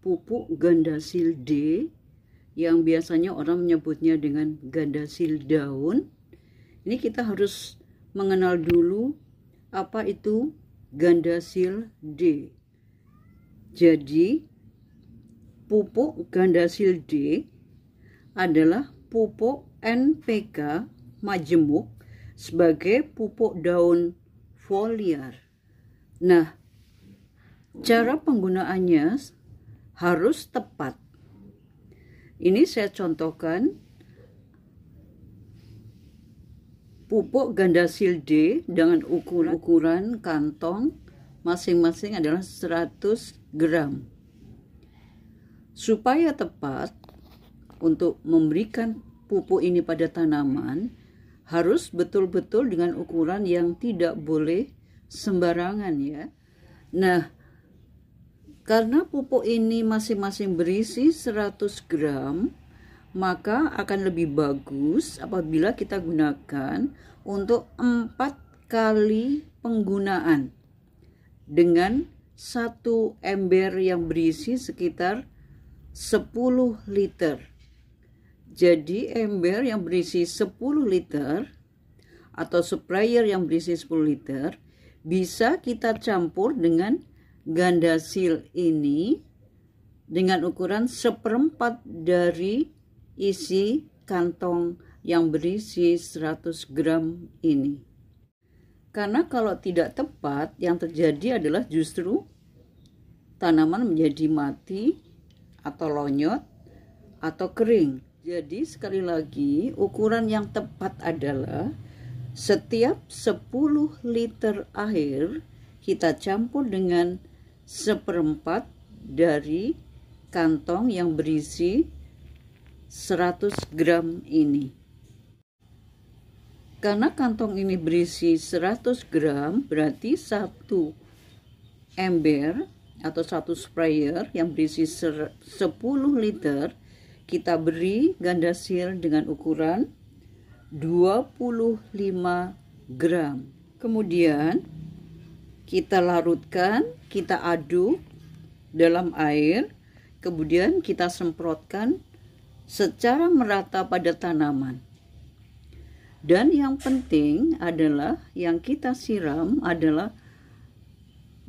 pupuk gandasil D yang biasanya orang menyebutnya dengan gandasil daun. Ini kita harus mengenal dulu apa itu gandasil D. Jadi pupuk gandasil D adalah pupuk NPK majemuk sebagai pupuk daun foliar. Nah, cara penggunaannya harus tepat. Ini saya contohkan pupuk gandasil D dengan ukuran kantong masing-masing adalah 100 gram. Supaya tepat untuk memberikan pupuk ini pada tanaman, harus betul-betul dengan ukuran yang tidak boleh sembarangan ya. Nah, karena pupuk ini masing-masing berisi 100 gram, maka akan lebih bagus apabila kita gunakan untuk 4 kali penggunaan dengan satu ember yang berisi sekitar 10 liter. Jadi ember yang berisi 10 liter atau sprayer yang berisi 10 liter bisa kita campur dengan gandasil ini dengan ukuran 1/4 dari isi kantong yang berisi 100 gram ini. Karena kalau tidak tepat, yang terjadi adalah justru tanaman menjadi mati atau lonyot atau kering. Jadi sekali lagi ukuran yang tepat adalah setiap 10 liter air kita campur dengan 1/4 dari kantong yang berisi 100 gram ini. Karena kantong ini berisi 100 gram, berarti satu ember atau satu sprayer yang berisi 10 liter kita beri gandasil dengan ukuran 25 gram. Kemudian kita larutkan, kita aduk dalam air, kemudian kita semprotkan secara merata pada tanaman. Dan yang penting adalah yang kita siram adalah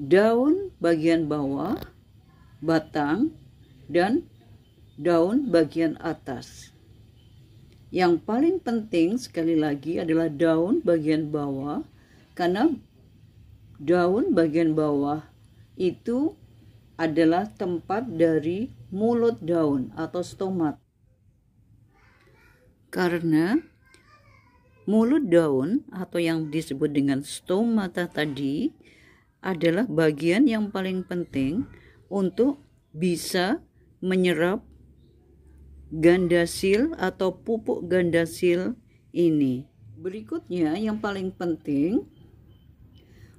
daun bagian bawah, batang, dan daun bagian atas. Yang paling penting sekali lagi adalah daun bagian bawah, karena daun bagian bawah itu adalah tempat dari mulut daun atau stomat. Karena mulut daun atau yang disebut dengan stomata tadi adalah bagian yang paling penting untuk bisa menyerap gandasil atau pupuk gandasil ini. Berikutnya yang paling penting,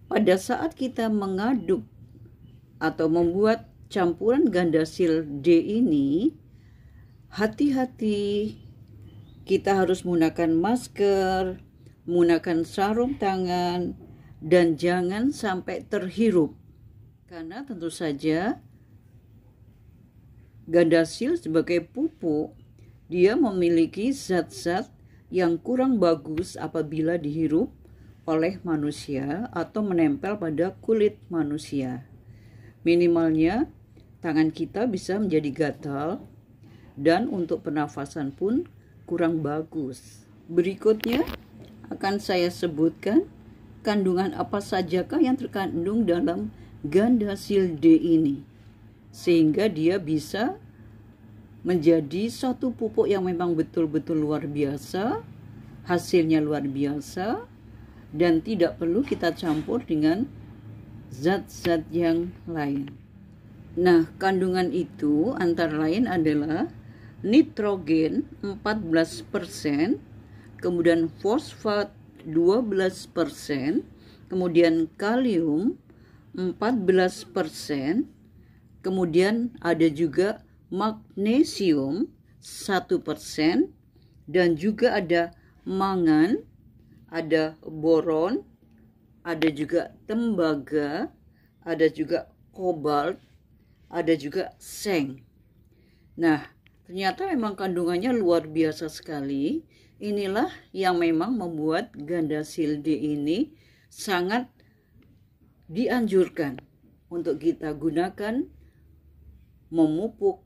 pada saat kita mengaduk atau membuat campuran gandasil D ini, hati-hati, kita harus menggunakan masker, menggunakan sarung tangan, dan jangan sampai terhirup. Karena tentu saja gandasil sebagai pupuk, dia memiliki zat-zat yang kurang bagus apabila dihirup oleh manusia atau menempel pada kulit manusia. Minimalnya tangan kita bisa menjadi gatal dan untuk pernafasan pun kurang bagus. Berikutnya akan saya sebutkan kandungan apa sajakah yang terkandung dalam gandasil D ini, sehingga dia bisa menjadi satu pupuk yang memang betul-betul luar biasa, hasilnya luar biasa, dan tidak perlu kita campur dengan zat-zat yang lain. Nah, kandungan itu antara lain adalah nitrogen 14%, kemudian fosfat 12%, kemudian kalium 14%, kemudian ada juga magnesium 1%, dan juga ada mangan, ada boron, ada juga tembaga, ada juga kobalt, ada juga seng. Nah, ternyata memang kandungannya luar biasa sekali. Inilah yang memang membuat Gandasil D ini sangat dianjurkan untuk kita gunakan memupuk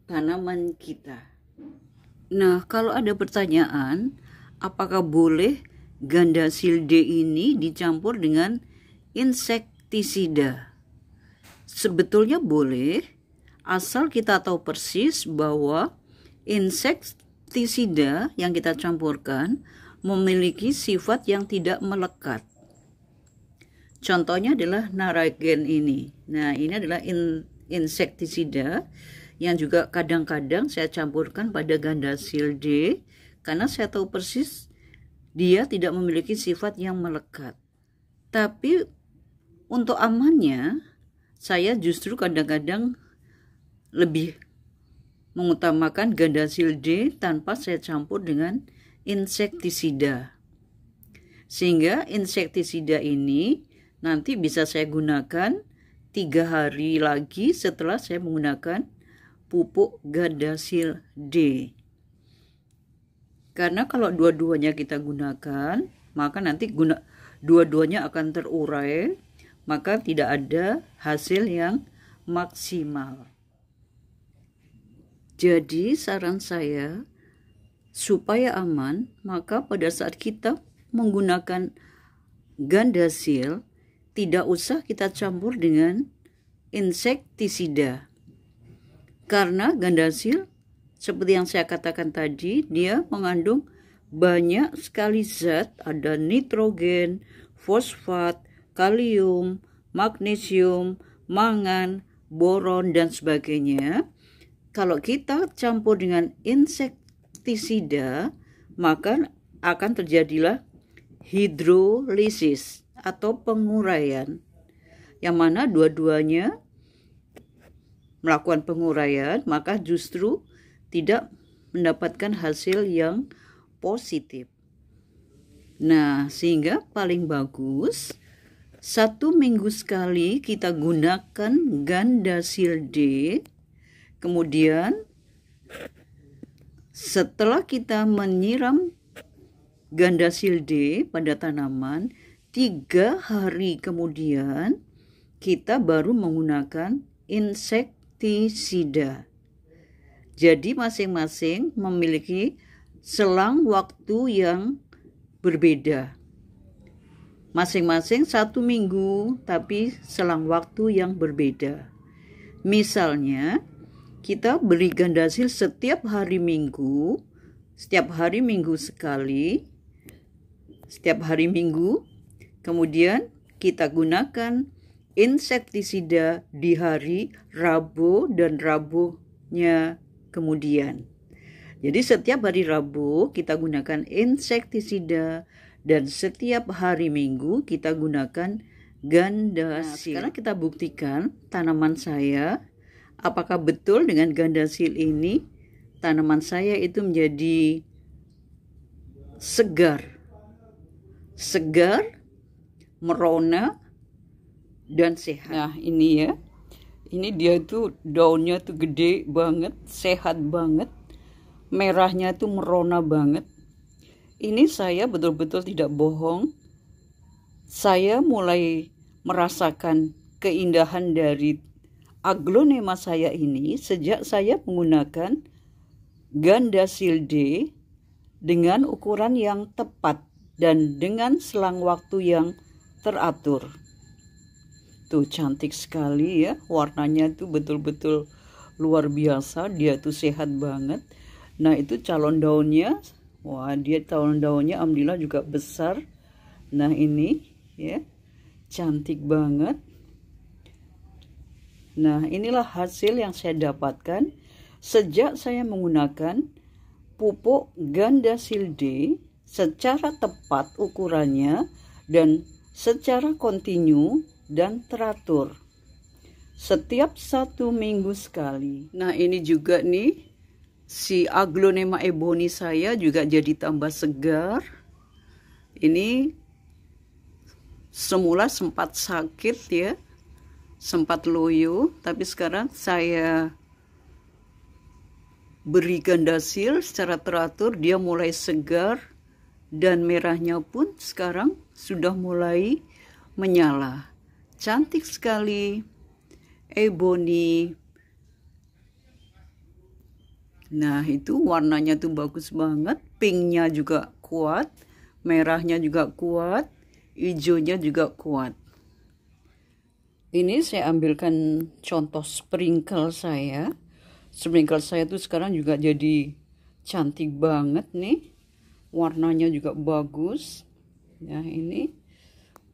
tanaman kita. Nah, kalau ada pertanyaan, apakah boleh Gandasil D ini dicampur dengan insektisida? Sebetulnya boleh, asal kita tahu persis bahwa insektisida yang kita campurkan memiliki sifat yang tidak melekat. Contohnya adalah Naragen ini. Nah, ini adalah insektisida yang juga kadang-kadang saya campurkan pada Gandasil D karena saya tahu persis dia tidak memiliki sifat yang melekat. Tapi untuk amannya, saya justru kadang-kadang lebih mengutamakan Gandasil D tanpa saya campur dengan insektisida. Sehingga insektisida ini nanti bisa saya gunakan 3 hari lagi setelah saya menggunakan pupuk Gandasil D. Karena kalau dua-duanya kita gunakan, maka nanti dua-duanya akan terurai, maka tidak ada hasil yang maksimal. Jadi saran saya, supaya aman, maka pada saat kita menggunakan Gandasil, tidak usah kita campur dengan insektisida. Karena Gandasil, seperti yang saya katakan tadi, dia mengandung banyak sekali zat, ada nitrogen, fosfat, kalium, magnesium, mangan, boron, dan sebagainya. Kalau kita campur dengan insektisida, maka akan terjadilah hidrolisis atau penguraian, yang mana dua-duanya melakukan penguraian, maka justru tidak mendapatkan hasil yang positif. Nah, sehingga paling bagus 1 minggu sekali kita gunakan Gandasil D. Kemudian setelah kita menyiram Gandasil D pada tanaman, 3 hari kemudian kita baru menggunakan insektisida. Jadi masing-masing memiliki selang waktu yang berbeda. Masing-masing 1 minggu, tapi selang waktu yang berbeda. Misalnya, kita beri Gandasil setiap hari Minggu sekali, setiap hari Minggu, kemudian kita gunakan insektisida di hari Rabu dan Rabunya kemudian. Jadi setiap hari Rabu kita gunakan insektisida dan setiap hari Minggu kita gunakan Gandasil. Nah, sekarang kita buktikan tanaman saya apakah betul dengan Gandasil ini tanaman saya itu menjadi segar, merona, dan sehat. Nah, ini ya. Ini dia tuh daunnya tuh gede banget, sehat banget. Merahnya tuh merona banget. Ini saya betul-betul tidak bohong. Saya mulai merasakan keindahan dari aglonema saya ini sejak saya menggunakan Gandasil D dengan ukuran yang tepat dan dengan selang waktu yang teratur. Tuh cantik sekali ya, warnanya tuh betul-betul luar biasa, dia tuh sehat banget. Nah, itu calon daunnya, wah dia calon daunnya alhamdulillah juga besar. Nah, ini ya, cantik banget. Nah, inilah hasil yang saya dapatkan sejak saya menggunakan pupuk Gandasil D secara tepat ukurannya dan secara kontinu dan teratur setiap 1 minggu sekali. Nah, ini juga nih si aglonema ebony saya juga jadi tambah segar. Ini semula sempat sakit ya, sempat loyo, tapi sekarang saya beri gandasil secara teratur, dia mulai segar dan merahnya pun sekarang sudah mulai menyala. Cantik sekali, ebony. Nah, itu warnanya tuh bagus banget, pinknya juga kuat, merahnya juga kuat, hijaunya juga kuat. Ini saya ambilkan contoh sprinkle saya. Sprinkle saya tuh sekarang juga jadi cantik banget nih. Warnanya juga bagus. Nah, ini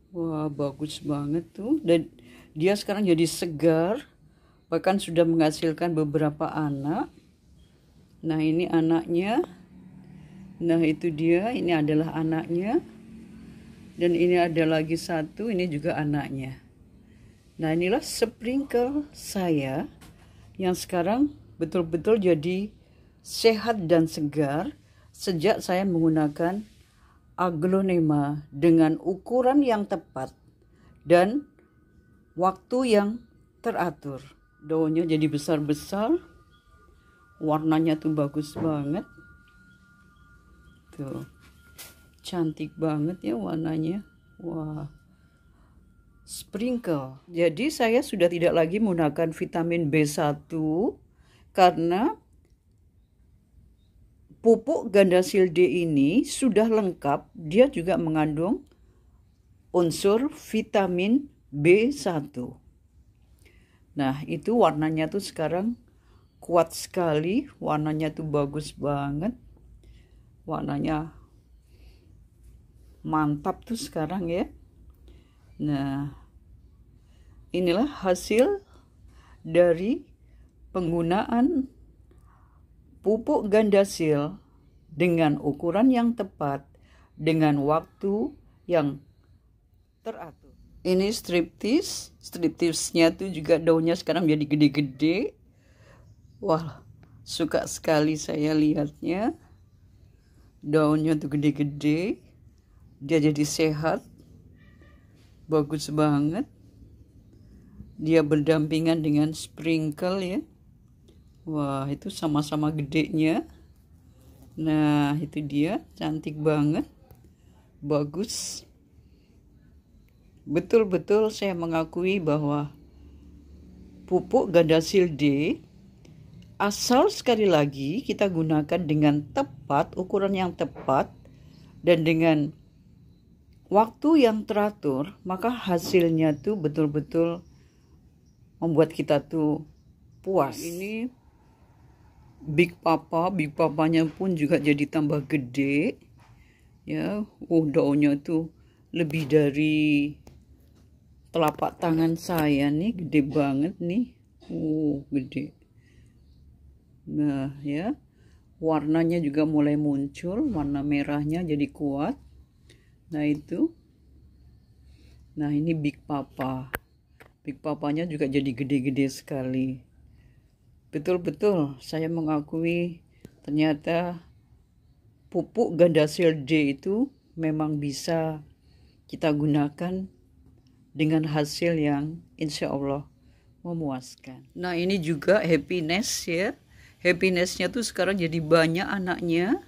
wah, bagus banget tuh. Dan dia sekarang jadi segar, bahkan sudah menghasilkan beberapa anak. Nah, ini anaknya. Nah, itu dia, ini adalah anaknya. Dan ini ada lagi satu, ini juga anaknya. Nah, inilah sprinkle saya yang sekarang betul-betul jadi sehat dan segar sejak saya menggunakan aglonema dengan ukuran yang tepat dan waktu yang teratur. Daunnya jadi besar-besar, warnanya tuh bagus banget. Tuh, cantik banget ya warnanya. Wah, sprinkle. Jadi saya sudah tidak lagi menggunakan vitamin B1 karena pupuk gandasil D ini sudah lengkap, dia juga mengandung unsur vitamin B1. Nah, itu warnanya tuh sekarang kuat sekali, warnanya tuh bagus banget. Warnanya mantap tuh sekarang ya. Nah, inilah hasil dari penggunaan pupuk gandasil dengan ukuran yang tepat, dengan waktu yang teratur. Ini striptis-nya tuh juga daunnya sekarang jadi gede-gede. Wah, suka sekali saya lihatnya. Daunnya tuh gede-gede, dia jadi sehat, bagus banget. Dia berdampingan dengan sprinkle ya. Wah, itu sama-sama gedenya. Nah, itu dia, cantik banget, bagus. Betul-betul saya mengakui bahwa pupuk gandasil D, asal sekali lagi kita gunakan dengan tepat, ukuran yang tepat, dan dengan waktu yang teratur, maka hasilnya tuh betul-betul membuat kita tuh puas. Ini Big Papanya pun juga jadi tambah gede. Ya, daunnya tuh lebih dari telapak tangan saya nih, gede banget nih. Gede. Nah, ya. Warnanya juga mulai muncul, warna merahnya jadi kuat. Nah, itu. Nah, ini Big Papanya juga jadi gede-gede sekali. Betul-betul saya mengakui ternyata pupuk gandasil D itu memang bisa kita gunakan dengan hasil yang insya Allah memuaskan. Nah, ini juga happiness ya. Happinessnya tuh sekarang jadi banyak anaknya.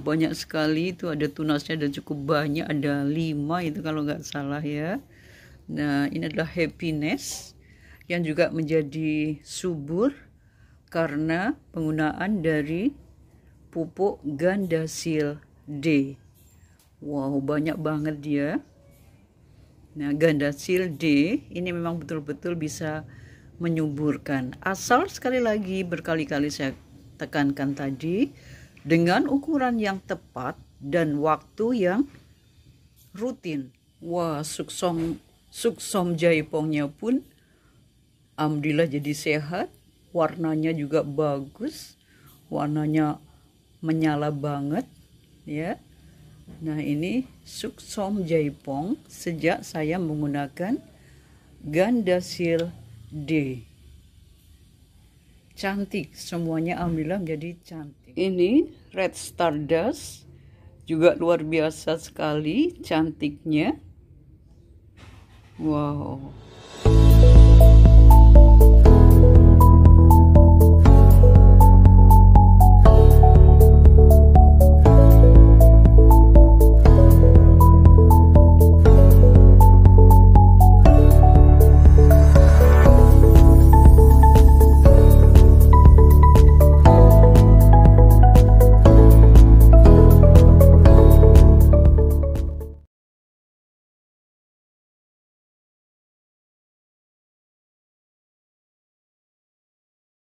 Banyak sekali, itu ada tunasnya dan cukup banyak, ada 5 itu kalau nggak salah ya. Nah, ini adalah happiness yang juga menjadi subur karena penggunaan dari pupuk gandasil D. Wow, banyak banget dia. Nah, gandasil D ini memang betul-betul bisa menyuburkan. Asal sekali lagi berkali-kali saya tekankan tadi, dengan ukuran yang tepat dan waktu yang rutin. Wah, suksom jaipongnya pun alhamdulillah jadi sehat, warnanya juga bagus, warnanya menyala banget ya. Nah, ini suksom jaipong sejak saya menggunakan gandasil D. Cantik, semuanya alhamdulillah menjadi cantik. Ini red stardust juga luar biasa sekali cantiknya. Wow.